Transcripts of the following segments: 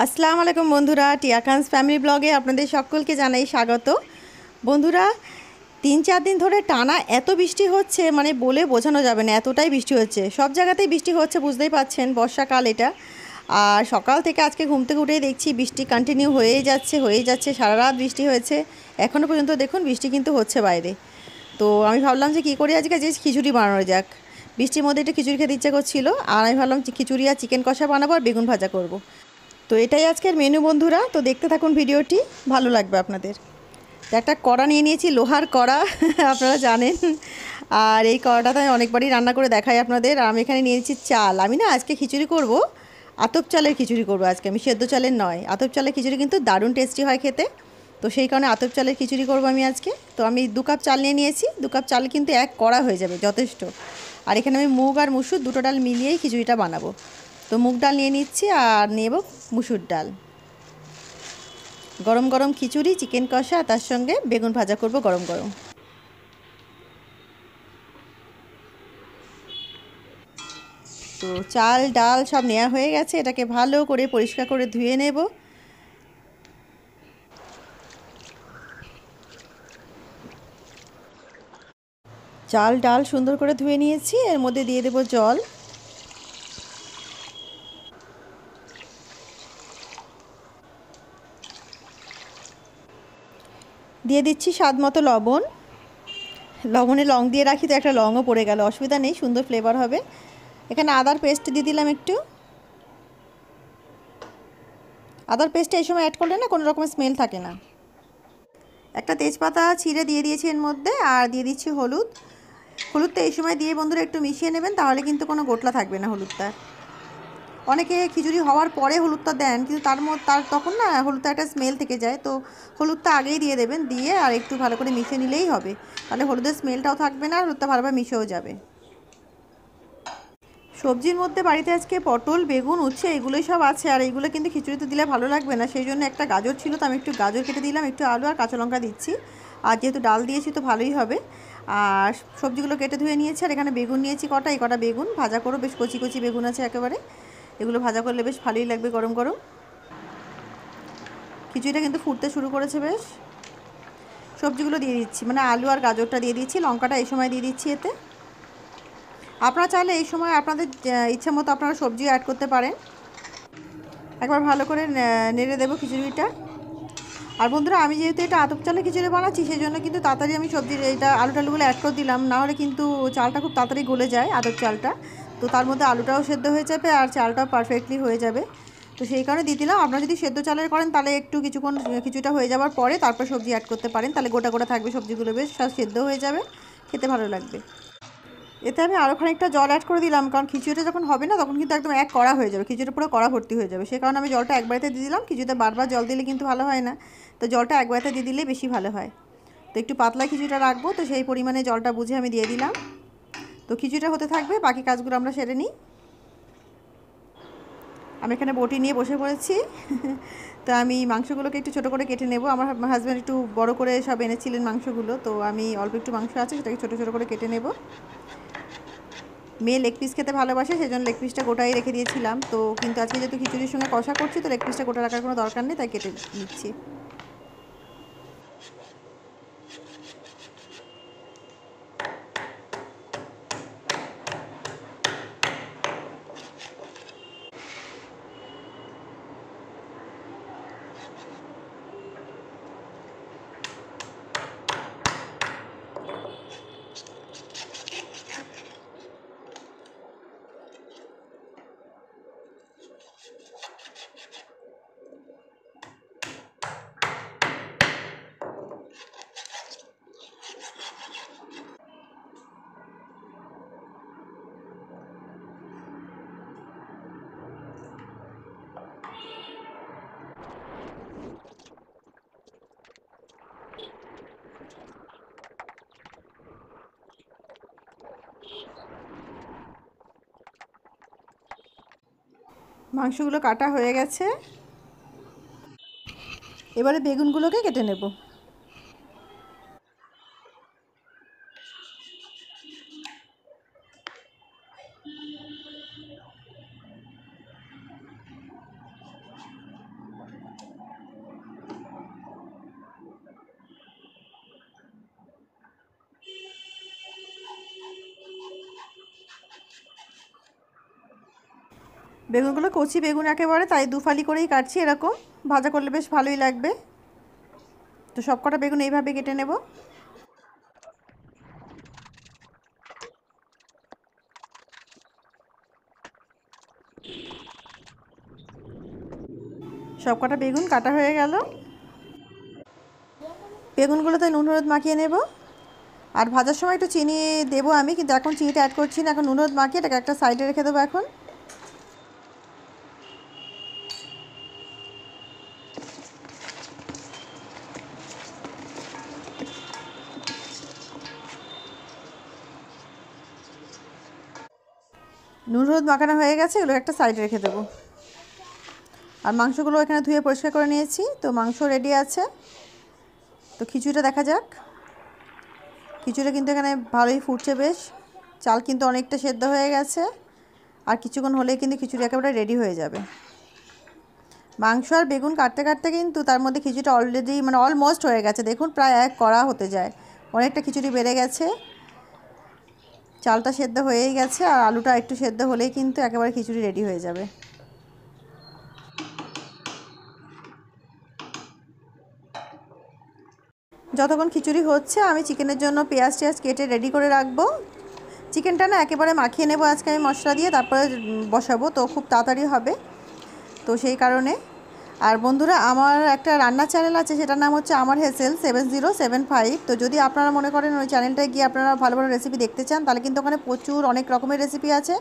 আসসালামু আলাইকুম বন্ধুরা, টিয়া খানস ফ্যামিলি ব্লগে আপনাদের সকলকে জানাই স্বাগত। বন্ধুরা, 3-4 দিন ধরে টানা এত বৃষ্টি হচ্ছে, মানে বলে বোঝানো যাবে না, এতটাই বৃষ্টি হচ্ছে। সব জায়গাতেই বৃষ্টি হচ্ছে, বুঝতেই পাচ্ছেন, বর্ষাকাল এটা। আর সকাল থেকে আজকে ঘুম থেকে উঠেই দেখছি বৃষ্টি কন্টিনিউ হয়েই যাচ্ছে, সারা রাত বৃষ্টি হয়েছে। এখনও পর্যন্ত দেখুন বৃষ্টি কিন্তু হচ্ছে বাইরে। তো আমি ভাবলাম যে কী করি আজকে, যে খিচুড়ি বানানো যাক। বৃষ্টির মধ্যে একটু খিচুড়ি খেতে ইচ্ছে করছিল, আর আমি ভাবলাম খিচুড়ি আর চিকেন কষা বানাবো আর বেগুন ভাজা করব। তো এটাই আজকের মেনু বন্ধুরা। তো দেখতে থাকুন ভিডিওটি, ভালো লাগবে আপনাদের। তো একটা কড়া নিয়ে নিয়েছি, লোহার কড়া আপনারা জানেন। আর এই কড়াটাতে আমি অনেকবারই রান্না করে দেখাই আপনাদের। আমি এখানে নিয়েছি চাল। আমি না আজকে খিচুড়ি করব, আতপ চালের খিচুড়ি করব আজকে। আমি সেদ্ধ চালের নয়, আতপ চালের খিচুড়ি কিন্তু দারুণ টেস্টি হয় খেতে। তো সেই কারণে আতপ চালের খিচুড়ি করব আমি আজকে। তো আমি 2 কাপ চাল নিয়ে নিয়েছি। 2 কাপ চাল কিন্তু এক কড়া হয়ে যাবে, যথেষ্ট। আর এখানে আমি মুগ আর মুসুর দুটো ডাল মিলিয়েই খিচুড়িটা বানাবো। তো মুগ ডাল নিয়ে নিচ্ছি আর নেব মুসুর ডাল। গরম গরম খিচুড়ি, চিকেন কষা, তার সঙ্গে বেগুন ভাজা করব গরম গরম। তো চাল ডাল সব নেওয়া হয়ে গেছে, এটাকে ভালো করে পরিষ্কার করে ধুয়ে নেব। চাল ডাল সুন্দর করে ধুয়ে নিয়েছি, এর মধ্যে দিয়ে দেব জল। দিয়ে দিচ্ছি স্বাদ মতো লবণ। লবণে লং দিয়ে রাখি, তো একটা লংও পড়ে গেল, অসুবিধা নেই, সুন্দর ফ্লেভার হবে। এখানে আদার পেস্ট দিয়ে দিলাম একটু। আদার পেস্টটা এই সময় অ্যাড করলে না কোনো রকম স্মেল থাকে না। একটা তেজপাতা ছিঁড়ে দিয়ে দিয়েছি এর মধ্যে, আর দিয়ে দিচ্ছি হলুদ। হলুদটা এই সময় দিয়ে বন্ধুরা একটু মিশিয়ে নেবেন, তাহলে কিন্তু কোনো গোটলা থাকবে না হলুদটা। অনেকে খিচুড়ি হওয়ার পরে হলুদটা দেন, কিন্তু তার তখন না হলুদটা একটা স্মেল থেকে যায়। তো হলুদটা আগেই দিয়ে দেবেন, দিয়ে আর একটু ভালো করে মিশিয়ে নিলেই হবে। তাহলে হলুদের স্মেলটাও থাকবে না, হলুদটা ভালোভাবে মিশেও যাবে। সবজির মধ্যে বাড়িতে আজকে পটল, বেগুন, উচ্ছে এগুলোই সব আছে। আর এইগুলো কিন্তু খিচুড়িতে দিলে ভালো লাগবে না, সেই জন্য একটা গাজর ছিল, তো আমি একটু গাজর কেটে দিলাম, একটু আলু আর কাঁচা লঙ্কা দিচ্ছি। আর যেহেতু ডাল দিয়েছি তো ভালোই হবে। আর সবজিগুলো কেটে ধুয়ে নিয়েছি, আর এখানে বেগুন নিয়েছি কটা, এই কটা বেগুন ভাজা করো, বেশ কচি কচি বেগুন আছে একেবারে। এগুলো ভাজা করলে বেশ ভালোই লাগবে গরম গরম। খিচুড়িটা কিন্তু ফুটতে শুরু করেছে বেশ। সবজিগুলো দিয়ে দিচ্ছি, মানে আলু আর গাজরটা দিয়ে দিচ্ছি, লঙ্কাটা এই সময় দিয়ে দিচ্ছি এতে। আপনারা চাইলে এই সময় আপনাদের ইচ্ছা মতো আপনারা সবজিও অ্যাড করতে পারেন। একবার ভালো করে নেড়ে দেবো খিচুড়িটা। আর বন্ধুরা, আমি যেহেতু এটা আতপ চালের খিচুড়ি বানাচ্ছি, সেই জন্য কিন্তু তাড়াতাড়ি আমি সবজির এইটা আলু টালুগুলো অ্যাড করে দিলাম, নাহলে কিন্তু চালটা খুব তাড়াতাড়ি গলে যায়, আতপ চালটা। তো তার মধ্যে আলুটাও সেদ্ধ হয়ে যাবে আর চালটাও পারফেক্টলি হয়ে যাবে। তো সেই কারণে দিয়ে দিলাম। আপনারা যদি সেদ্ধ চালের করেন তাহলে একটু কিছুক্ষণ কিছুটা হয়ে যাওয়ার পরে তারপর সবজি অ্যাড করতে পারেন, তাহলে গোটা গোটা থাকবে সবজিগুলো, বেশ সব সেদ্ধ হয়ে যাবে, খেতে ভালো লাগবে। এতে আমি আরও খানিকটা জল অ্যাড করে দিলাম, কারণ খিচুড়িটা যখন হবে না তখন কিন্তু একদম এক কড়া হয়ে যাবে, খিচুড়ি পুরো কড়া ভর্তি হয়ে যাবে। সে কারণে আমি জলটা একবারেতে দিয়ে দিলাম। খিচুড়িতে বারবার জল দিলে কিন্তু ভালো হয় না, তো জলটা একবারেতে দিয়ে দিলে বেশি ভালো হয়। তো একটু পাতলা খিচুড়িটা রাখবো, তো সেই পরিমাণে জলটা বুঝে আমি দিয়ে দিলাম। তো খিচুড়িটা হতে থাকবে, বাকি কাজগুলো আমরা সেরে নিই। আমি এখানে বটি নিয়ে বসে পড়েছি। তো আমি মাংসগুলোকে একটু ছোটো করে কেটে নেব। আমার হাজব্যান্ড একটু বড় করে সব এনেছিলেন মাংসগুলো, তো আমি অল্প একটু মাংস আছে সেটাকে ছোটো ছোটো করে কেটে নেব। মেয়ে লেগ পিস খেতে ভালোবাসে, সেজন্য লেগ পিসটা গোটাই রেখে দিয়েছিলাম। তো কিন্তু আজকে যেহেতু খিচুড়ির সঙ্গে কষা করছি, তো লেগ পিসটা গোটা রাখার কোনো দরকার নেই, তাই কেটে নিচ্ছি। মাংসগুলো কাটা হয়ে গেছে, এবারে বেগুনগুলোকে কেটে নেব। বেগুনগুলো কচি বেগুন একেবারে, তাই দুফালি করেই কাটছি। এরকম ভাজা করলে বেশ ভালোই লাগবে। তো সব কটা বেগুন এইভাবে কেটে নেব। সব কটা বেগুন কাটা হয়ে গেল। বেগুনগুলোতে নুন হলুদ মাখিয়ে নেব। আর ভাজার সময় একটু চিনি দেবো আমি, কিন্তু এখন চিনিটা অ্যাড করছি না। এখন নুন হলুদ মাখিয়ে এটাকে একটা সাইডে রেখে দেবো। এখন নুন হলুদ মাখানো হয়ে গেছে, এগুলো একটা সাইডে রেখে দেবো। আর মাংসগুলো এখানে ধুয়ে পরিষ্কার করে নিয়েছি, তো মাংস রেডি আছে। তো খিচুড়িটা দেখা যাক। খিচুড়িটা কিন্তু এখানে ভালোই ফুটছে বেশ। চাল কিন্তু অনেকটা সেদ্ধ হয়ে গেছে, আর কিছুক্ষণ হলেই কিন্তু খিচুড়ি একেবারে রেডি হয়ে যাবে। মাংস আর বেগুন কাটতে কাটতে কিন্তু তার মধ্যে খিচুড়িটা অলরেডি মানে অলমোস্ট হয়ে গেছে। দেখুন প্রায় এক কড়া হতে যায়, অনেকটা খিচুড়ি বেড়ে গেছে। চালটা সেদ্ধ হয়েই গেছে, আর আলুটা একটু সেদ্ধ হলেই কিন্তু একেবারে খিচুড়ি রেডি হয়ে যাবে। যতক্ষণ খিচুড়ি হচ্ছে আমি চিকেনের জন্য পেঁয়াজ টেয়াজ কেটে রেডি করে রাখবো। চিকেনটা না একেবারে মাখিয়ে নেবো আজকে আমি মশলা দিয়ে, তারপরে বসাবো, তো খুব তাড়াতাড়ি হবে। তো সেই কারণে। আর বন্ধুরা, আমার একটা রান্নার চ্যানেল আছে, সেটার নাম হচ্ছে আমার হেসেল 7075। তো যদি আপনারা মনে করেন ওই চ্যানেলটায় গিয়ে আপনারা ভালো ভালো রেসিপি দেখতে চান, তাহলে কিন্তু ওখানে প্রচুর অনেক রকমের রেসিপি আছে।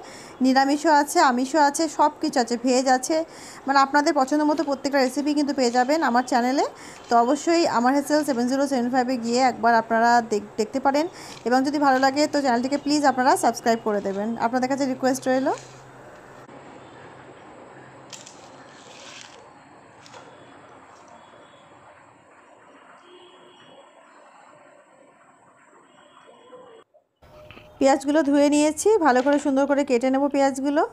নিরামিষও আছে, আমিষও আছে, সব কিছু আছে, ভেজ আছে। মানে আপনাদের পছন্দ মতো প্রত্যেকটা রেসিপি কিন্তু পেয়ে যাবেন আমার চ্যানেলে। তো অবশ্যই আমার হেসেল 7075-এ গিয়ে একবার আপনারা দেখতে পারেন। এবং যদি ভালো লাগে তো চ্যানেলটিকে প্লিজ আপনারা সাবস্ক্রাইব করে দেবেন, আপনাদের কাছে রিকোয়েস্ট রইল। পেঁয়াজগুলো ধুয়ে নিয়েছি, ভালো করে সুন্দর করে কেটে নেব পেঁয়াজগুলো।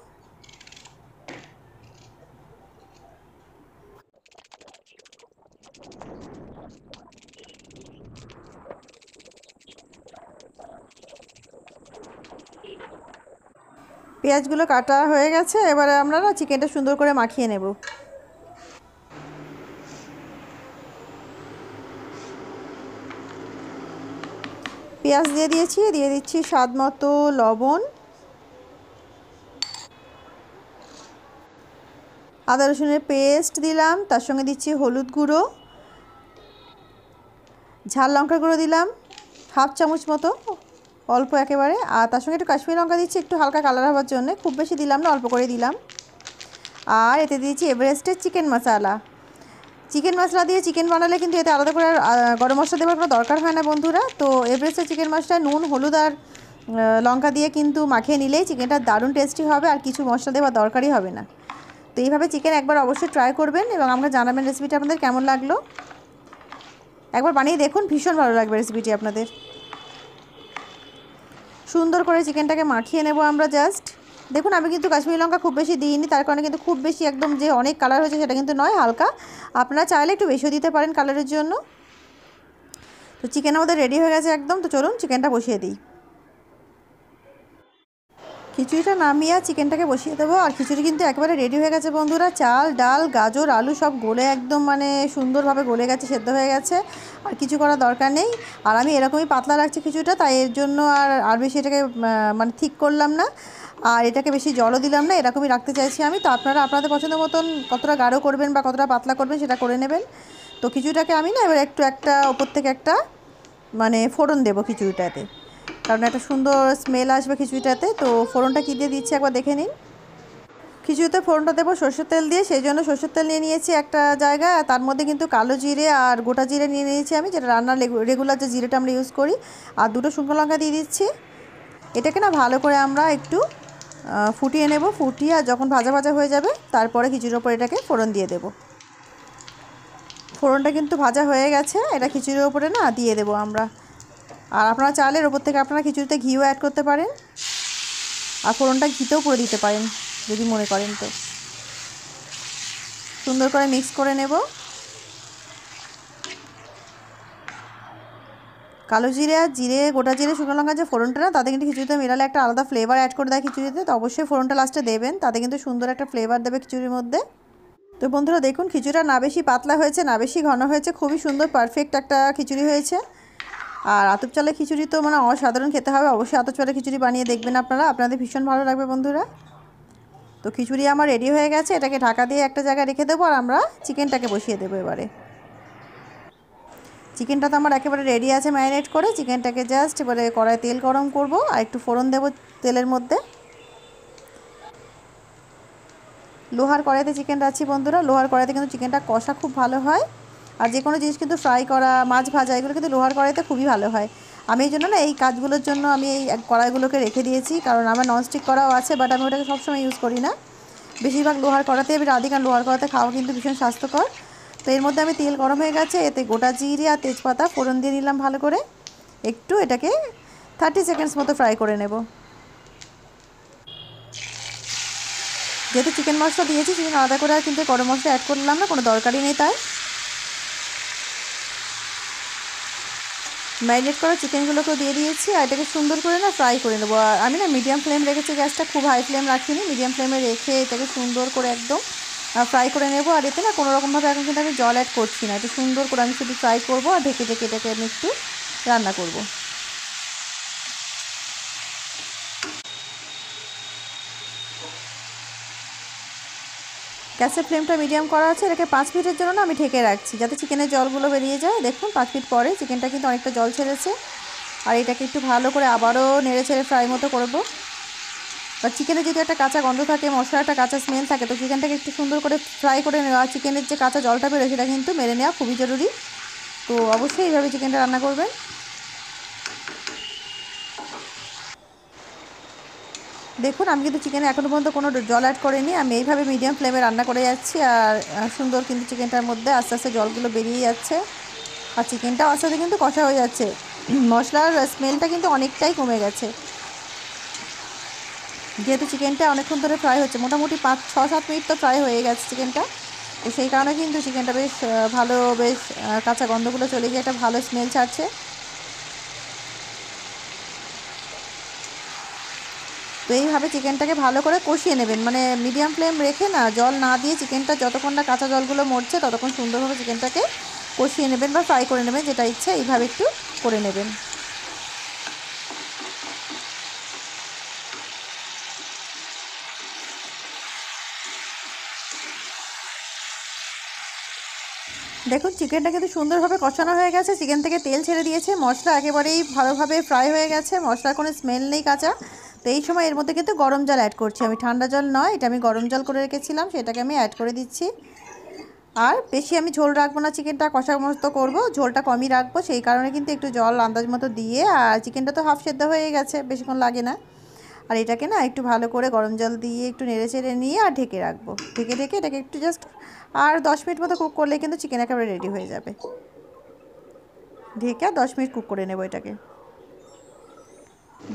পেঁয়াজগুলো কাটা হয়ে গেছে, এবারে আমরা না চিকেনটা সুন্দর করে মাখিয়ে নেব। পেঁয়াজ দিয়ে দিয়েছি, দিয়ে দিচ্ছি স্বাদ মতো লবণ, আদা রসুনের পেস্ট দিলাম, তার সঙ্গে দিচ্ছি হলুদ গুঁড়ো, ঝাল লঙ্কার গুঁড়ো দিলাম হাফ চামচ মতো, অল্প একেবারে। আর তার সঙ্গে একটু কাশ্মীরি লঙ্কা দিচ্ছি একটু হালকা কালার হওয়ার জন্য, খুব বেশি দিলাম না, অল্প করে দিলাম। আর এতে দিয়েছি এভারেস্টের চিকেন মশলা। চিকেন মশলা দিয়ে চিকেন বানালে কিন্তু এতে আলাদা করে গরম মশলা দেওয়ার কোনো দরকার হয় না বন্ধুরা। তো এভারেস্টের চিকেন মশলা নুন হলুদ আর লঙ্কা দিয়ে কিন্তু মাখিয়ে নিলেই চিকেনটা দারুণ টেস্টি হবে, আর কিছু মশলা দেওয়ার দরকারই হবে না। তো এইভাবে চিকেন একবার অবশ্যই ট্রাই করবেন এবং আমাকে জানাবেন রেসিপিটা আপনাদের কেমন লাগলো। একবার বানিয়ে দেখুন, ভীষণ ভালো লাগবে রেসিপিটি আপনাদের। সুন্দর করে চিকেনটাকে মাখিয়ে নেব আমরা জাস্ট। দেখুন আমি কিন্তু কাশ্মীরি লঙ্কা খুব বেশি দিইনি, তার কারণে কিন্তু খুব বেশি একদম যে অনেক কালার হয়েছে সেটা কিন্তু নয়, হালকা। আপনারা চাইলে একটু বেশিও দিতে পারেন কালারের জন্য। তো চিকেন আমাদের রেডি হয়ে গেছে একদম। তো চলুন চিকেনটা বসিয়ে দিই। খিচুড়িটা নামিয়ে চিকেনটাকে বসিয়ে দেবো। আর খিচুড়ি কিন্তু একেবারে রেডি হয়ে গেছে বন্ধুরা। চাল ডাল গাজর আলু সব গলে একদম মানে সুন্দরভাবে গলে গেছে, সেদ্ধ হয়ে গেছে, আর কিছু করার দরকার নেই। আর আমি এরকমই পাতলা রাখছি খিচুড়িটা, তাই এর জন্য আর বেশি এটাকে মানে ঠিক করলাম না, আর এটাকে বেশি জলও দিলাম না, এরকমই রাখতে চাইছি আমি। তো আপনারা আপনাদের পছন্দ মতন কতটা গাঢ় করবেন বা কতটা পাতলা করবেন সেটা করে নেবেন। তো খিচুড়িটাকে আমি না এবার একটু একটা ওপর থেকে একটা মানে ফোড়ন দেবো খিচুড়িটাতে, কারণ একটা সুন্দর স্মেল আসবে খিচুড়িটাতে। তো ফোড়নটা কী দিয়ে দিচ্ছি একবার দেখে নিন। খিচুড়িতে ফোড়নটা দেবো সরষের তেল দিয়ে, সেই জন্য সরষের তেল নিয়ে নিয়েছি একটা জায়গায়। আর তার মধ্যে কিন্তু কালো জিরে আর গোটা জিরে নিয়ে নিয়েছি আমি, যেটা রান্নার রেগুলার যে জিরেটা আমরা ইউজ করি। আর দুটো শুকনো লঙ্কা দিয়ে দিচ্ছি। এটাকে না ভালো করে আমরা একটু ফুটিয়ে নেব। ফুটিয়ে আর যখন ভাজা ভাজা হয়ে যাবে তারপরে খিচুড়ির ওপর এটাকে ফোড়ন দিয়ে দেব। ফোড়নটা কিন্তু ভাজা হয়ে গেছে, এটা খিচুড়ির ওপরে না দিয়ে দেবো আমরা। আর আপনারা চাইলে এর ওপর থেকে আপনারা খিচুড়িতে ঘিও অ্যাড করতে পারেন, আর ফোড়নটা ঘিতেও করে দিতে পারেন যদি মনে করেন। তো সুন্দর করে মিক্স করে নেব। কালো জিরে আর জিরে, গোটা জিরে, শুকনো লঙ্কা যে ফোড়নটা না, তাতে কিন্তু খিচুড়িতে মেলালে একটা আলাদা ফ্লেভার অ্যাড করে দেয় খিচুড়িতে। তো অবশ্যই ফোড়নটা লাস্টে দেবেন, তাতে কিন্তু সুন্দর একটা ফ্লেভার দেবে খিচুড়ির মধ্যে। তো বন্ধুরা দেখুন, খিচুড়িটা না বেশি পাতলা হয়েছে না বেশি ঘন হয়েছে, খুবই সুন্দর পারফেক্ট একটা খিচুড়ি হয়েছে। আর আতপ চালের খিচুড়ি তো মানে অসাধারণ খেতে হবে, অবশ্যই আতপ চালের খিচুড়ি বানিয়ে দেখবেন আপনারা, আপনাদের ভীষণ ভালো লাগবে বন্ধুরা। তো খিচুড়ি আমার রেডি হয়ে গেছে, এটাকে ঢাকা দিয়ে একটা জায়গায় রেখে দেবো। আর আমরা চিকেনটাকে বসিয়ে দেবো এবারে। চিকেনটা তো আমার একেবারে রেডি আছে ম্যারিনেট করে। চিকেনটাকে জাস্ট এবারে কড়াই তেল গরম করব আর একটু ফোড়ন দেবো তেলের মধ্যে। লোহার কড়াইতে চিকেন রাখছি বন্ধুরা, লোহার কড়াইতে কিন্তু চিকেনটা কষা খুব ভালো হয়। আর যে কোনো জিনিস কিন্তু ফ্রাই করা, মাছ ভাজা, এগুলো কিন্তু লোহার কড়াইতে খুবই ভালো হয়। আমি এই জন্য না এই কাজগুলোর জন্য আমি এই কড়াইগুলোকে রেখে দিয়েছি, কারণ আমার ননস্টিক কড়াও আছে, বাট আমি ওটাকে সবসময় ইউজ করি না, বেশিরভাগ লোহার কড়াতেই আমি রাঁধি, কারণ লোহার কড়াতে খাওয়া কিন্তু ভীষণ স্বাস্থ্যকর। তো এর মধ্যে আমি তেল গরম হয়ে গেছে, এতে গোটা জিরে আর তেজপাতা ফোড়ন দিয়ে নিলাম ভালো করে। একটু এটাকে 30 সেকেন্ডস মতো ফ্রাই করে নেব। যেহেতু চিকেন মশলা দিয়েছি, সেজন্য আলাদা করে আর কিন্তু গরম মশলা অ্যাড করলাম না, কোনো দরকারই নেই। তাই ম্যারিনেট করা চিকেনগুলোকেও দিয়ে দিয়েছি, আর এটাকে সুন্দর করে না ফ্রাই করে নেবো। আর আমি না মিডিয়াম ফ্লেম রেখেছি গ্যাসটা, খুব হাই ফ্লেম রাখিনি, মিডিয়াম ফ্লেমে রেখে এটাকে সুন্দর করে একদম ফ্রাই করে নেব। আর এতে না কোনো রকমভাবে এখন কিন্তু আমি জল অ্যাড করছি না, এটা সুন্দর করে আমি শুধু ফ্রাই করবো আর ঢেকে ঢেকে এটাকে আমি একটু রান্না করব। গ্যাসের ফ্লেমটা মিডিয়াম করা আছে, এটাকে 5 মিনিটের জন্য না আমি ঢেকে রাখছি, যাতে চিকেনের জলগুলো বেরিয়ে যায়। দেখুন 5 মিনিট পরে চিকেনটা কিন্তু অনেকটা জল ছেড়েছে। আর এটাকে একটু ভালো করে আবারও নেড়ে ছেড়ে ফ্রাই মতো করবো। বা চিকেনে যদি একটা কাঁচা গন্ধ থাকে, মশলার একটা কাঁচা স্মেল থাকে, তো চিকেনটাকে একটু সুন্দর করে ফ্রাই করে নেওয়া, চিকেনের যে কাঁচা জলটা বেরোয় সেটা কিন্তু মেরে নেওয়া খুবই জরুরি। তো অবশ্যই এইভাবে চিকেনটা রান্না করবেন। দেখুন আমি কিন্তু চিকেনে এখনও পর্যন্ত কোনো জল অ্যাড করিনি, আমি এইভাবে মিডিয়াম ফ্লেমে রান্না করে যাচ্ছি। আর সুন্দর কিন্তু চিকেনটার মধ্যে আস্তে আস্তে জলগুলো বেরিয়ে যাচ্ছে, আর চিকেনটাও আস্তে আস্তে কিন্তু কষা হয়ে যাচ্ছে, মশলার স্মেলটা কিন্তু অনেকটাই কমে গেছে। যেহেতু চিকেনটা অনেকক্ষণ ধরে ফ্রাই হচ্ছে, মোটামুটি 5-6-7 মিনিট তো ফ্রাই হয়ে গেছে চিকেনটা, তো সেই কারণে কিন্তু চিকেনটা বেশ ভালো, বেশ কাঁচা গন্ধগুলো চলে গিয়ে একটা ভালো স্মেল ছাড়ছে। তো এইভাবে চিকেনটাকে ভালো করে কষিয়ে নেবেন, মানে মিডিয়াম ফ্লেম রেখে না, জল না দিয়ে চিকেনটা যতক্ষণ না কাঁচা জলগুলো মরছে ততক্ষণ সুন্দরভাবে চিকেনটাকে কষিয়ে নেবেন বা ফ্রাই করে নেবেন, যেটা ইচ্ছে এইভাবে একটু করে নেবেন। দেখুন চিকেনটা কিন্তু সুন্দরভাবে কষানো হয়ে গেছে, চিকেন থেকে তেল ছেড়ে দিয়েছে, মশলা একেবারেই ভালোভাবে ফ্রাই হয়ে গেছে, মশলার কোনো স্মেল নেই কাঁচা। তো এই সময় এর মধ্যে কিন্তু গরম জল অ্যাড করছি আমি, ঠান্ডা জল নয়, এটা আমি গরম জল করে রেখেছিলাম, সেটাকে আমি অ্যাড করে দিচ্ছি। আর বেশি আমি ঝোল রাখবো না, চিকেনটা কষা মতো করবো, ঝোলটা কমই রাখবো, সেই কারণে কিন্তু একটু জল আন্দাজ মতো দিয়ে, আর চিকেনটা তো হাফ সেদ্ধ হয়ে গেছে, বেশিক্ষণ লাগে না। আর এটাকে না একটু ভালো করে গরম জল দিয়ে একটু নেড়ে চেড়ে নিয়ে আর ঢেকে রাখবো, ঢেকে ঢেকে এটাকে একটু জাস্ট আর 10 মিনিট মতো কুক করলে কিন্তু চিকেন একেবারে রেডি হয়ে যাবে। ঢেকে আর 10 মিনিট কুক করে নেবো এটাকে।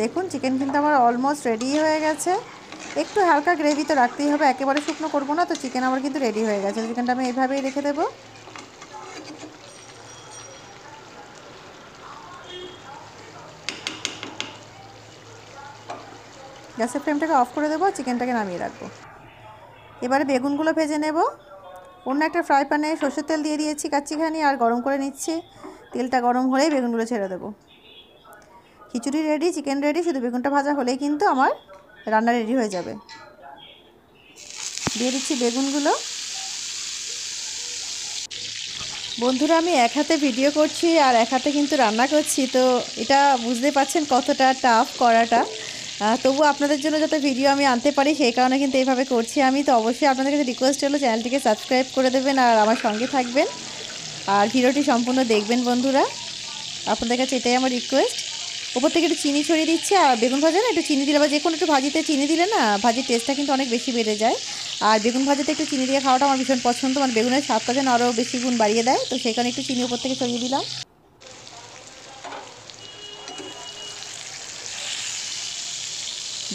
দেখুন চিকেন কিন্তু আমার অলমোস্ট রেডি হয়ে গেছে, একটু হালকা গ্রেভি তো রাখতেই হবে, একেবারে শুকনো করবো না। তো চিকেন আমার কিন্তু রেডি হয়ে গেছে, চিকেনটা আমি এইভাবেই রেখে দেবো। গ্যাসের ফ্লেমটাকে অফ করে দেবো, চিকেনটাকে নামিয়ে রাখবো। এবারে বেগুনগুলো ভেজে নেব। অন্য একটা ফ্রাই প্যানে সর্ষের তেল দিয়ে দিয়েছি কাচ্চিখানি, আর গরম করে নিচ্ছি। তেলটা গরম হলেই বেগুনগুলো ছেড়ে দেবো। খিচুড়ি রেডি, চিকেন রেডি, শুধু বেগুনটা ভাজা হলেই কিন্তু আমার রান্না রেডি হয়ে যাবে। দিয়ে দিচ্ছি বেগুনগুলো। বন্ধুরা আমি এক হাতে ভিডিও করছি আর এক হাতে কিন্তু রান্না করছি, তো এটা বুঝতে পারছেন কতটা টাফ করাটা। তবু আপনাদের জন্য যাতে ভিডিও আমি আনতে পারি সেই কারণে কিন্তু এইভাবে করছি আমি। তো অবশ্যই আপনাদের কাছে রিকোয়েস্ট হলো চ্যানেলটিকে সাবস্ক্রাইব করে দেবেন আর আমার সঙ্গে থাকবেন, আর ভিডিওটি সম্পূর্ণ দেখবেন বন্ধুরা, আপনাদের কাছে এটাই আমার রিকোয়েস্ট। ওপর থেকে একটু চিনি ছড়িয়ে দিচ্ছি, আর বেগুন ভাজা না একটু চিনি দিলে বা যে কোনো একটু ভাজিতে চিনি দিলে না ভাজির টেস্টটা কিন্তু অনেক বেশি বেড়ে যায়। আর বেগুন ভাজাতে একটু চিনি দিয়ে খাওয়াটা আমার ভীষণ পছন্দ, মানে বেগুনের স্বাদটা যেন আরও বেশি গুণ বাড়িয়ে দেয়, তো সেই কারণে একটু চিনি ওপর থেকে ছড়িয়ে দিলাম।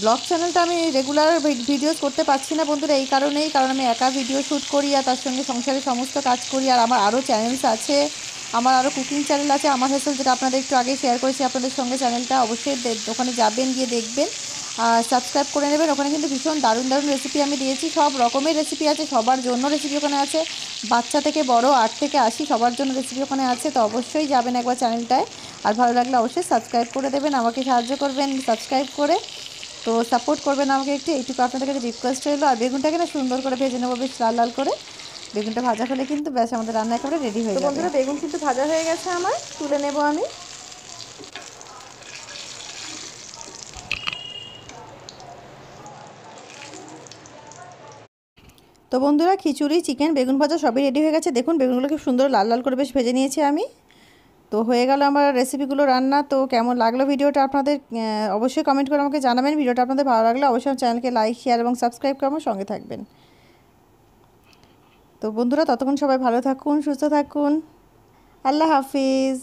ব্লগ চ্যানেলটা আমি রেগুলার ভিডিওস করতে পারছি না বন্ধুরা, এই কারণেই, কারণ আমি একা ভিডিও শ্যুট করি আর তার সঙ্গে সংসারের সমস্ত কাজ করি, আর আমার আরও চ্যানেলস আছে, আমার আরও কুকিং চ্যানেল আছে আমার হেসেল, যেটা আপনাদের একটু আগে শেয়ার করেছি আপনাদের সঙ্গে। চ্যানেলটা অবশ্যই ওখানে যাবেন, গিয়ে দেখবেন আর সাবস্ক্রাইব করে নেবেন। ওখানে কিন্তু ভীষণ দারুণ দারুণ রেসিপি আমি দিয়েছি, সব রকমের রেসিপি আছে, সবার জন্য রেসিপি ওখানে আছে, বাচ্চা থেকে বড় 8 থেকে 80 সবার জন্য রেসিপি ওখানে আছে। তো অবশ্যই যাবেন একবার চ্যানেলটায়, আর ভালো লাগলে অবশ্যই সাবস্ক্রাইব করে দেবেন, আমাকে সাহায্য করবেন সাবস্ক্রাইব করে। তো সাপোর্ট করবেন আমাকে একটু, এইটুকু আপনাদের কাছে রিকোয়েস্ট রইলো। আর বেগুনটাকে না সুন্দর করে ভেজে নেবো, বেশ লাল লাল করে। বেগুনটা ভাজা হলে কিন্তু ব্যাস আমাদের রান্না একেবারে রেডি হয়ে যাবে। তো বন্ধুরা বেগুন কিন্তু ভাজা হয়ে গেছে আমার, তুলে নেব আমি। তো বন্ধুরা খিচুড়ি, চিকেন, বেগুন ভাজা সবই রেডি হয়ে গেছে। দেখুন বেগুনগুলো খুব সুন্দর লাল লাল করে বেশ ভেজে নিয়েছি আমি। তো হয়ে গেল আমার রেসিপিগুলো রান্না। তো কেমন লাগলো ভিডিওটা আপনাদের অবশ্যই কমেন্ট করে আমাকে জানাবেন। ভিডিওটা আপনাদের ভালো লাগলে অবশ্যই আমার চ্যানেলকে লাইক, শেয়ার এবং সাবস্ক্রাইব করে আমার সঙ্গে থাকবেন। তো বন্ধুরা ততক্ষণ সবাই ভালো থাকুন, সুস্থ থাকুন। আল্লাহ হাফিজ।